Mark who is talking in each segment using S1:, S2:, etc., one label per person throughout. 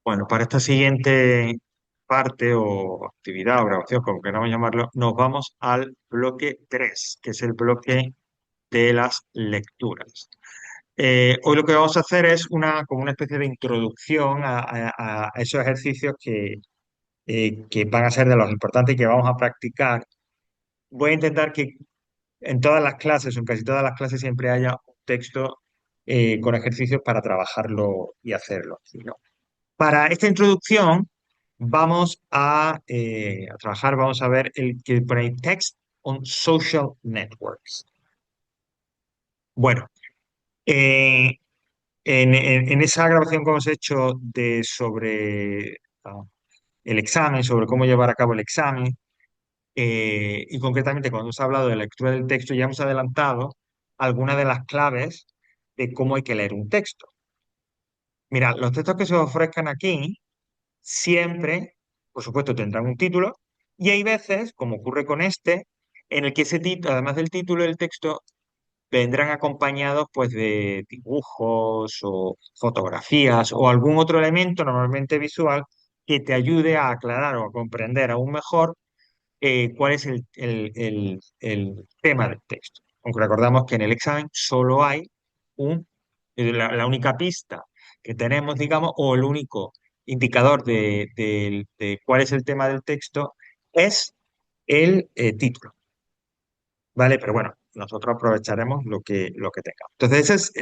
S1: Bueno, para esta siguiente parte o actividad o grabación, como queramos llamarlo, nos vamos al bloque 3, que es el bloque de las lecturas. Hoy lo que vamos a hacer es como una especie de introducción a esos ejercicios que van a ser de los importantes y que vamos a practicar. Voy a intentar que en todas las clases o en casi todas las clases siempre haya un texto con ejercicios para trabajarlo y hacerlo, ¿no? Para esta introducción vamos a trabajar, vamos a ver el que pone Text on Social Networks. Bueno, eh, en esa grabación que hemos hecho sobre el examen, sobre cómo llevar a cabo el examen, y concretamente cuando hemos hablado de la lectura del texto, ya hemos adelantado algunas de las claves de cómo hay que leer un texto. Mira, los textos que se ofrezcan aquí siempre, por supuesto, tendrán un título y hay veces, como ocurre con este, en el que ese título, además del título del texto, vendrán acompañados pues de dibujos o fotografías o algún otro elemento, normalmente visual, que te ayude a aclarar o a comprender aún mejor cuál es el tema del texto. Aunque recordamos que en el examen solo hay la única pista que tenemos, digamos, o el único indicador de cuál es el tema del texto es el título, ¿vale? Pero bueno, nosotros aprovecharemos lo que tengamos. Entonces, ese es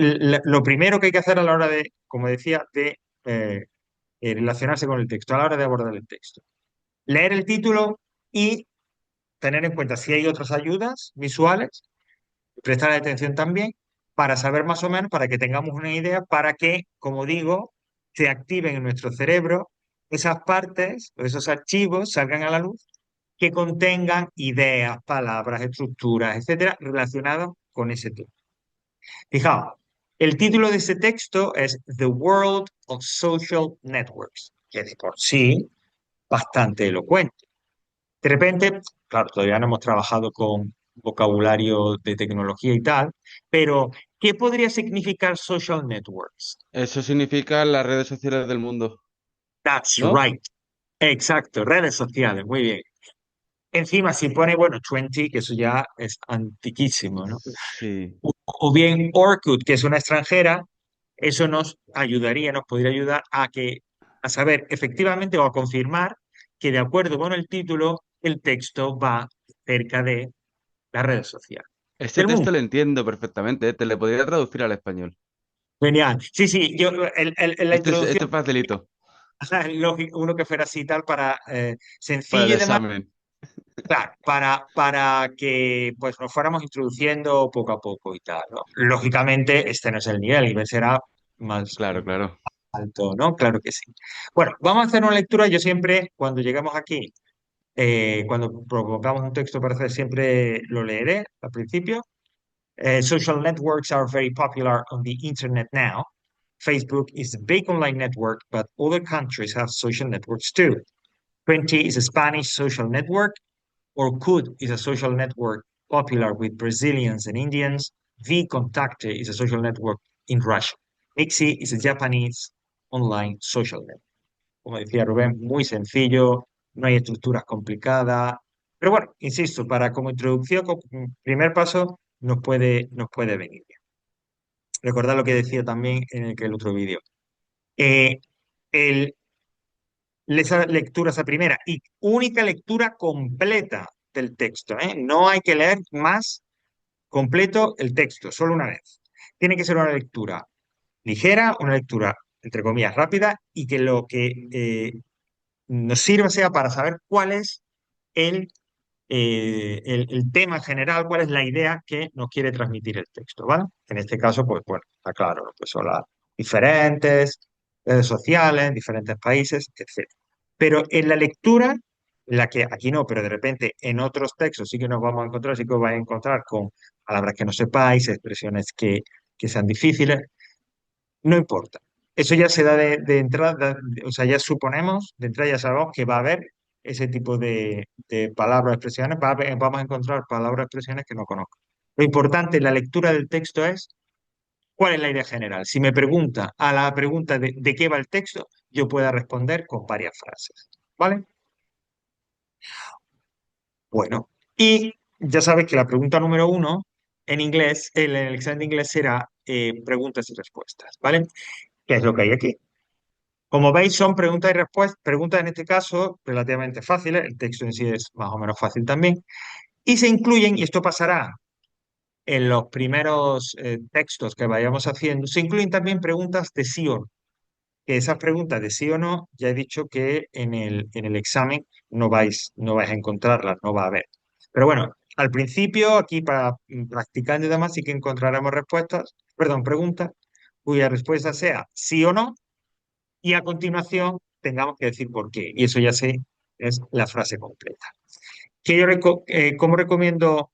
S1: lo primero que hay que hacer a la hora de, como decía, de relacionarse con el texto, a la hora de abordar el texto. Leer el título y tener en cuenta si hay otras ayudas visuales, prestar atención también para saber más o menos, para que tengamos una idea, para que, como digo, se activen en nuestro cerebro esas partes o esos archivos, salgan a la luz, que contengan ideas, palabras, estructuras, etcétera, relacionadas con ese tema. Fijaos, el título de ese texto es The World of Social Networks, que de por sí bastante elocuente. De repente, claro, todavía no hemos trabajado con vocabulario de tecnología y tal, pero ¿qué podría significar social networks?
S2: Eso significa las redes sociales del mundo,
S1: That's
S2: ¿no?
S1: right. Exacto, redes sociales, muy bien. Encima, si pone, bueno, 20, que eso ya es antiquísimo, ¿no?
S2: Sí.
S1: O bien Orkut, que es una extranjera, eso nos ayudaría, nos podría ayudar a saber efectivamente o a confirmar que de acuerdo con el título, el texto va cerca de las redes sociales.
S2: Este
S1: Del
S2: texto
S1: mundo.
S2: lo entiendo perfectamente, ¿eh? Te lo podría traducir al español.
S1: Genial. Sí, sí, yo la
S2: Este
S1: introducción,
S2: es facilito
S1: lógico, uno que fuera así tal para
S2: para el
S1: sencillo y demás,
S2: examen.
S1: claro, para que pues nos fuéramos introduciendo poco a poco y tal, ¿no? Lógicamente, este no es el nivel será más
S2: Claro, claro.
S1: alto, ¿no? Claro que sí. Bueno, vamos a hacer una lectura. Yo siempre, cuando llegamos aquí, cuando propongamos un texto para hacer, siempre lo leeré al principio. Social networks are very popular on the internet now. Facebook is a big online network, but other countries have social networks too. 20 is a Spanish social network. Orkut is a social network popular with Brazilians and Indians. VKontakte is a social network in Russia. Mixi is a Japanese online social network. Como decía Rubén, muy sencillo, no hay estructuras complicadas. Pero bueno, insisto, para como introducción, como primer paso, nos puede venir bien. Recordad lo que decía también en el otro vídeo. Eh, el, esa lectura, esa primera y única lectura completa del texto, ¿eh? No hay que leer más completo el texto, solo una vez. Tiene que ser una lectura ligera, una lectura, entre comillas, rápida y que lo que nos sirva sea para saber cuál es el, el tema general, cuál es la idea que nos quiere transmitir el texto, ¿vale? En este caso, pues bueno, está claro, ¿no? Pues son las diferentes redes sociales, diferentes países, etcétera. Pero en la lectura, en la que aquí no, pero de repente en otros textos sí que nos vamos a encontrar, sí que os vais a encontrar con palabras que no sepáis, expresiones que sean difíciles, no importa. Eso ya se da de entrada, o sea, ya suponemos, de entrada ya sabemos que va a haber ese tipo de palabras o expresiones, vamos a encontrar palabras o expresiones que no conozco. Lo importante en la lectura del texto es cuál es la idea general. Si me pregunta a la pregunta de qué va el texto, yo pueda responder con varias frases. ¿Vale? Bueno, y ya sabes que la pregunta número uno en inglés, en el examen de inglés será preguntas y respuestas. ¿Vale? ¿Qué es lo que hay aquí? Como veis, son preguntas y respuestas, preguntas en este caso relativamente fáciles, el texto en sí es más o menos fácil también, y se incluyen, y esto pasará en los primeros textos que vayamos haciendo, se incluyen también preguntas de sí o no, que esas preguntas de sí o no, ya he dicho que en el examen no vais a encontrarlas, no va a haber. Pero bueno, al principio, aquí para practicando y demás, sí que encontraremos respuestas, perdón, preguntas cuya respuesta sea sí o no, y a continuación tengamos que decir por qué. Y eso ya sé, es la frase completa. ¿Cómo recomiendo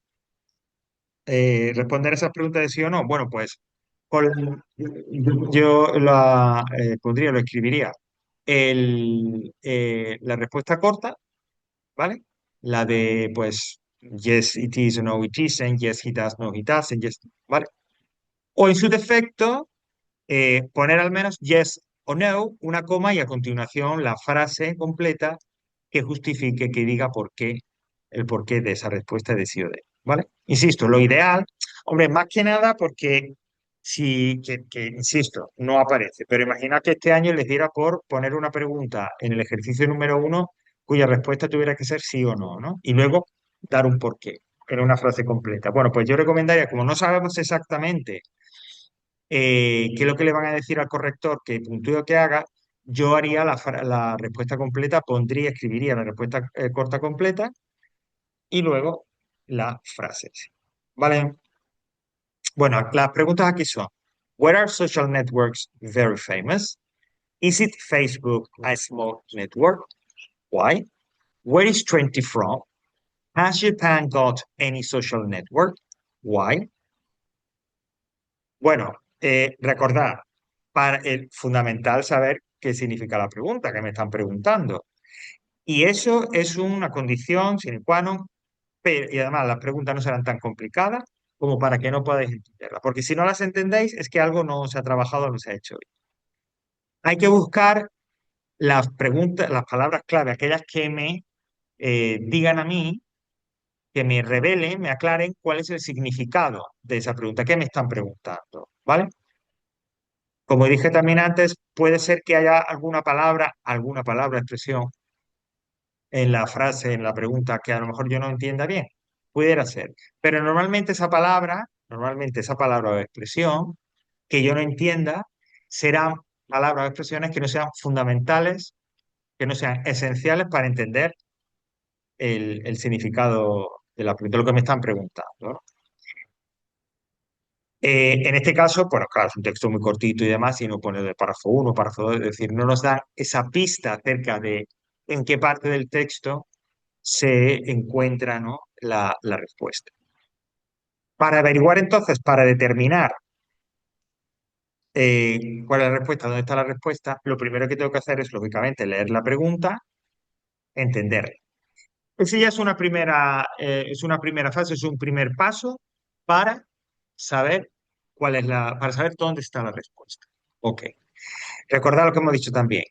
S1: responder esas preguntas de sí o no? Bueno, pues yo lo escribiría la respuesta corta, ¿vale? La de, pues, yes, it is, o no, it isn't, yes, he does, no, he doesn't, yes, ¿vale? O en su defecto, poner al menos yes o no, una coma y a continuación la frase completa que justifique, que diga por qué, el porqué de esa respuesta de sí o de, ¿vale? Insisto, lo ideal, hombre, más que nada porque si, insisto, no aparece, pero imagina que este año les diera por poner una pregunta en el ejercicio número uno cuya respuesta tuviera que ser sí o no, ¿no? Y luego dar un porqué en una frase completa. Bueno, pues yo recomendaría, como no sabemos exactamente qué es lo que le van a decir al corrector que puntúe o que haga, yo haría la respuesta completa, escribiría la respuesta corta completa y luego las frases. ¿Vale? Bueno, las preguntas aquí son: Where are social networks very famous? Is it Facebook a small network? Why? Where is Twenty from? Has Japan got any social network? Why? Bueno, recordad, fundamental saber qué significa la pregunta que me están preguntando. Y eso es una condición sine qua non, y además las preguntas no serán tan complicadas como para que no podáis entenderlas. Porque si no las entendéis, es que algo no se ha trabajado, no se ha hecho bien. Hay que buscar las preguntas, las palabras clave, aquellas que me digan a mí, que me revelen, me aclaren cuál es el significado de esa pregunta, qué me están preguntando, ¿vale? Como dije también antes, puede ser que haya alguna palabra, expresión en la frase, en la pregunta que a lo mejor yo no entienda bien. Pudiera ser. Pero normalmente esa palabra o expresión que yo no entienda, serán palabras o expresiones que no sean fundamentales, que no sean esenciales para entender el significado de lo que me están preguntando, ¿no? En este caso, bueno, claro, es un texto muy cortito y demás, y no pone de párrafo uno, párrafo 2, es decir, no nos da esa pista acerca de en qué parte del texto se encuentra, ¿no? la respuesta. Para averiguar entonces, para determinar cuál es la respuesta, dónde está la respuesta, lo primero que tengo que hacer es, lógicamente, leer la pregunta, entenderla. Esa ya es una primera fase, es un primer paso para saber para saber dónde está la respuesta. Ok. Recordad lo que hemos dicho también.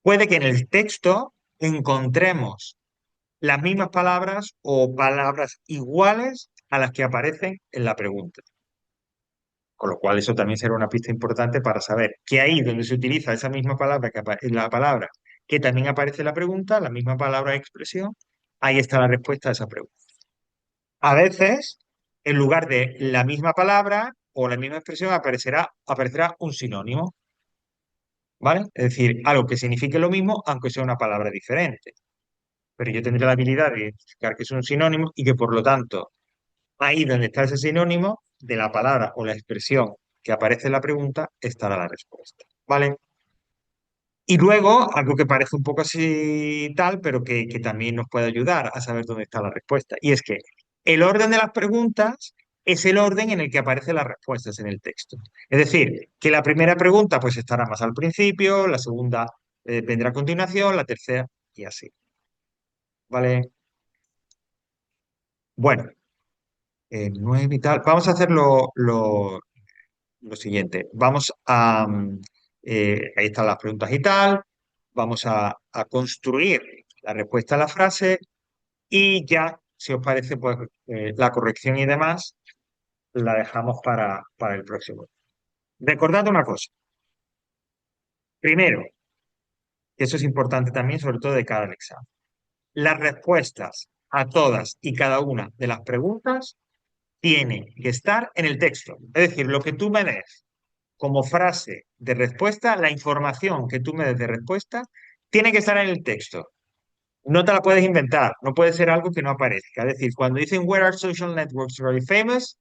S1: Puede que en el texto encontremos las mismas palabras o palabras iguales a las que aparecen en la pregunta. Con lo cual eso también será una pista importante para saber que ahí donde se utiliza esa misma palabra, la palabra que también aparece en la pregunta, la misma palabra de expresión, ahí está la respuesta a esa pregunta. A veces, en lugar de la misma palabra o la misma expresión, aparecerá un sinónimo, ¿vale? Es decir, algo que signifique lo mismo, aunque sea una palabra diferente. Pero yo tendré la habilidad de identificar que es un sinónimo y que por lo tanto, ahí donde está ese sinónimo de la palabra o la expresión que aparece en la pregunta, estará la respuesta, ¿vale? Y luego, algo que parece un poco así tal, pero que también nos puede ayudar a saber dónde está la respuesta. Y es que el orden de las preguntas es el orden en el que aparecen las respuestas en el texto. Es decir, que la primera pregunta pues estará más al principio, la segunda vendrá a continuación, la tercera y así. ¿Vale? Bueno, 9 y tal. Vamos a hacer lo siguiente. Vamos a Ahí están las preguntas y tal. Vamos a construir la respuesta a la frase y ya, si os parece, pues la corrección y demás la dejamos para el próximo. Recordad una cosa. Primero, que eso es importante también, sobre todo de cara al examen. Las respuestas a todas y cada una de las preguntas tienen que estar en el texto. Es decir, lo que tú me des como frase de respuesta, la información que tú me des de respuesta, tiene que estar en el texto. No te la puedes inventar, no puede ser algo que no aparezca. Es decir, cuando dicen Where are social networks very famous?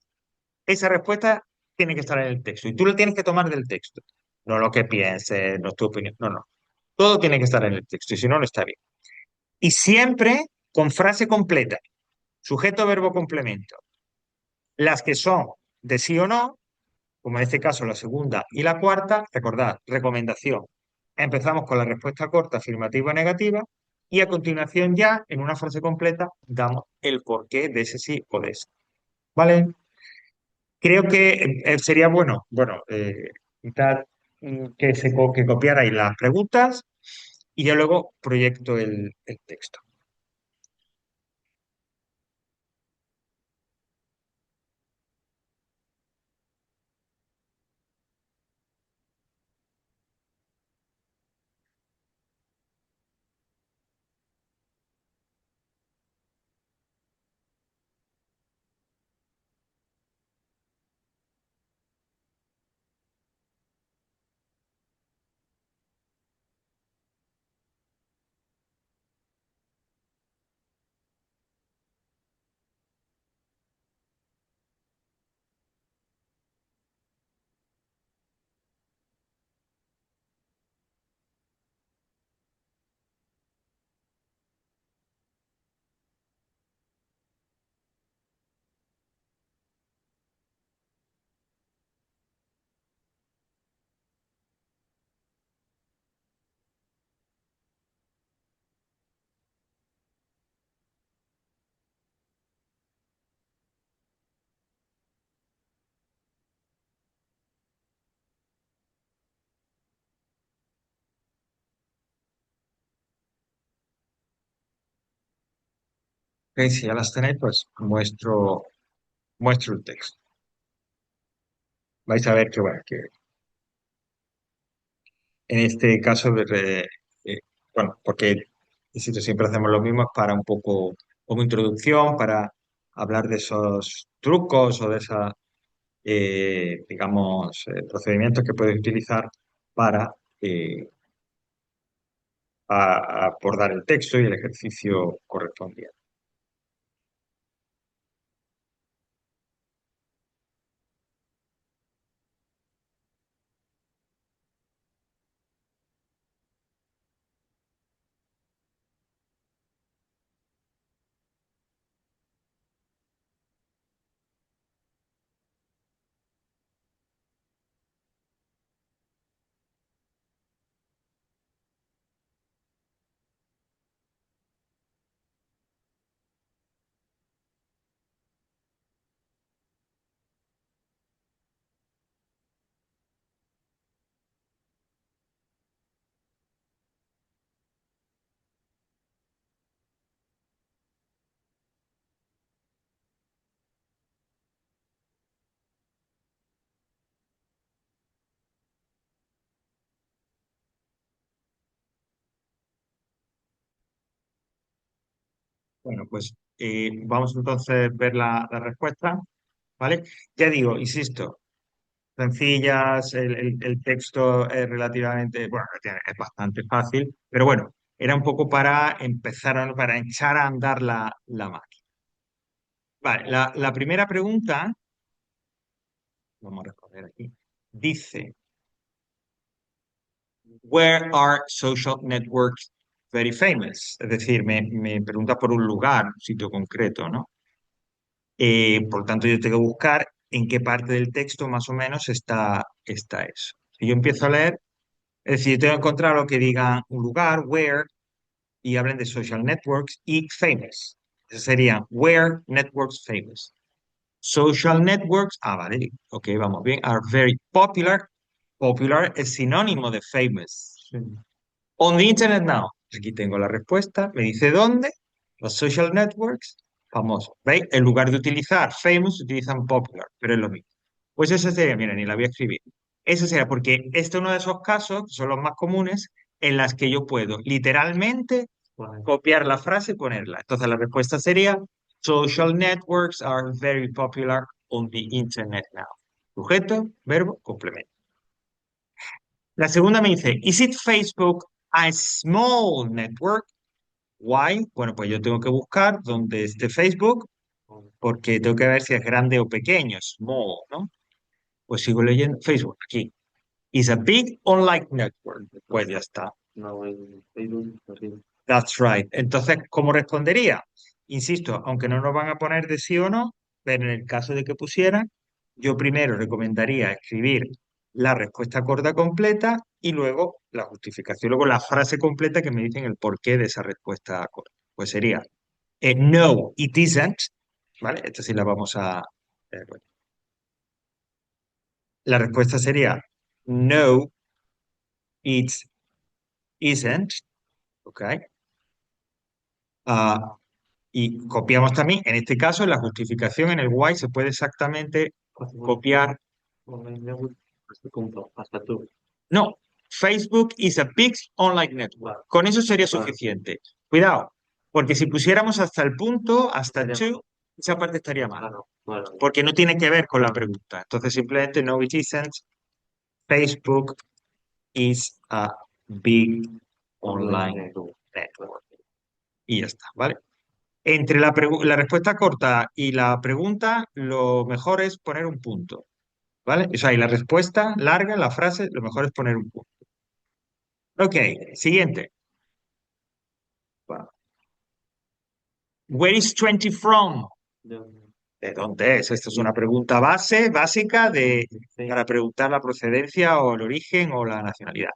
S1: Esa respuesta tiene que estar en el texto y tú lo tienes que tomar del texto. No lo que pienses, no tu opinión, no, no. Todo tiene que estar en el texto y si no, no está bien. Y siempre con frase completa, sujeto, verbo, complemento. Las que son de sí o no, como en este caso la segunda y la cuarta, recordad, recomendación. Empezamos con la respuesta corta, afirmativa o negativa, y a continuación ya, en una frase completa, damos el porqué de ese sí o de ese. ¿Vale? Creo que sería bueno, intentar que copiarais las preguntas y yo luego proyecto el texto. Ok, si ya las tenéis, pues muestro el texto. Vais a ver que, bueno, que en este caso, eh, bueno, porque insisto, siempre hacemos lo mismo es para un poco como introducción, para hablar de esos trucos o de esas, digamos, procedimientos que puedes utilizar para abordar el texto y el ejercicio correspondiente. Bueno, pues vamos entonces a ver la respuesta, ¿vale? Ya digo, insisto, sencillas, el texto es relativamente, bueno, es bastante fácil, pero bueno, era un poco para empezar, para echar a andar la máquina. Vale, la primera pregunta, vamos a responder aquí, dice, Where are social networks very famous? Es decir, me pregunta por un lugar, un sitio concreto, ¿no? Por lo tanto, yo tengo que buscar en qué parte del texto más o menos está eso. Si yo empiezo a leer, es decir, yo tengo que encontrar lo que diga un lugar, where, y hablen de social networks y famous. Eso sería where networks famous. Social networks, vale, ok, vamos bien, are very popular Popular es sinónimo de famous. Sí. On the internet now. Aquí tengo la respuesta. Me dice dónde. Los social networks, famosos. ¿Veis? En lugar de utilizar famous, utilizan popular, pero es lo mismo. Pues eso sería, mira, ni la voy a escribir. Eso sería porque este es uno de esos casos, que son los más comunes, en las que yo puedo literalmente copiar la frase y ponerla. Entonces la respuesta sería, social networks are very popular on the internet now. Sujeto, verbo, complemento. La segunda me dice, ¿Is it Facebook a small network? Why? Bueno, pues yo tengo que buscar dónde esté Facebook, porque tengo que ver si es grande o pequeño, small, ¿no? Pues sigo leyendo Facebook aquí. Is a big online network. Pues ya está. That's right. Entonces, ¿cómo respondería? Insisto, aunque no nos van a poner de sí o no, pero en el caso de que pusieran, yo primero recomendaría escribir la respuesta corta completa y luego la justificación, luego la frase completa que me dicen el porqué de esa respuesta corta. Pues sería, no, it isn't, ¿vale? Esta sí la vamos a... bueno. La respuesta sería, no, it isn't, ¿ok? Ah, y copiamos también, en este caso, en la justificación en el why se puede exactamente copiar. No, Facebook is a big online network. Con eso sería suficiente. Cuidado, porque si pusiéramos hasta el punto, hasta to, esa parte estaría mal. Porque no tiene que ver con la pregunta. Entonces simplemente no, it isn't. Facebook is a big online network. Y ya está, ¿vale? Entre la respuesta corta y la pregunta, lo mejor es poner un punto, ¿vale? O sea, y la respuesta larga, la frase, lo mejor es poner un punto. Ok, siguiente. Where is 20 from? ¿De dónde es? Esto es una pregunta básica para preguntar la procedencia o el origen o la nacionalidad.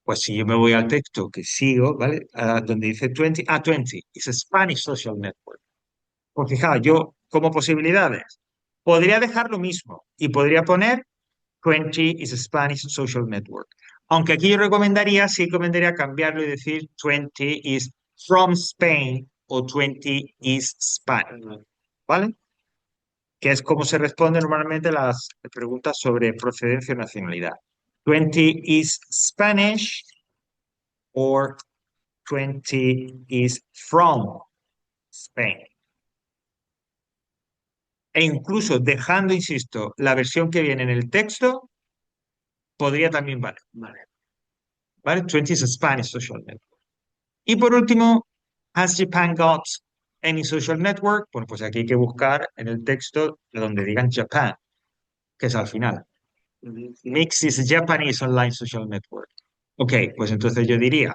S1: Pues si yo me voy al texto que sigo, ¿vale? Donde dice 20, 20, it's a Spanish social network. Pues fijaos, yo como posibilidades podría dejar lo mismo y podría poner 20 is a Spanish social network. Aunque aquí yo sí recomendaría cambiarlo y decir 20 is from Spain o 20 is Spanish, ¿vale? Que es como se responde normalmente las preguntas sobre procedencia o nacionalidad. 20 is Spanish or 20 is from Spain. E incluso dejando, insisto, la versión que viene en el texto, podría también valer. ¿Vale? 20 is a Spanish social network. Y por último, has Japan got any social network? Bueno, pues aquí hay que buscar en el texto donde digan Japan, que es al final. Mix is a Japanese online social network. Ok, pues entonces yo diría,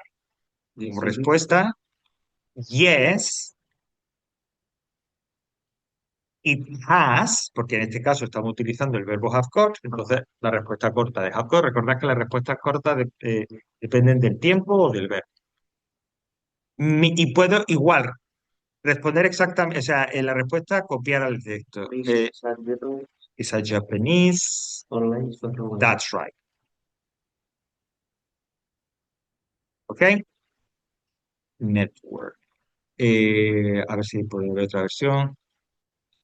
S1: como respuesta, yes, it has, porque en este caso estamos utilizando el verbo have got, entonces la respuesta corta de have got, recordad que las respuestas cortas dependen del tiempo o del verbo. Y puedo igual responder exactamente, o sea, en la respuesta copiar al texto. Is a Japanese. That's right. ¿Ok? Network. A ver si puedo ver otra versión.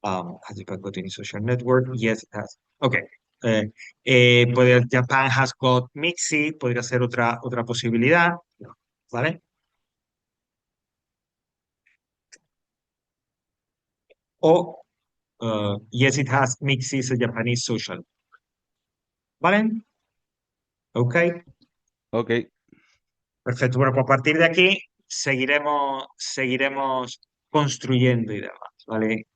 S1: Has Japan got any social network? Yes, it has. Ok. Japan has got Mixi, podría ser otra posibilidad. ¿Vale? O yes, it has Mixi is a Japanese social. ¿Vale? Ok.
S2: Ok.
S1: Perfecto. Bueno, pues a partir de aquí seguiremos construyendo y demás, ¿vale?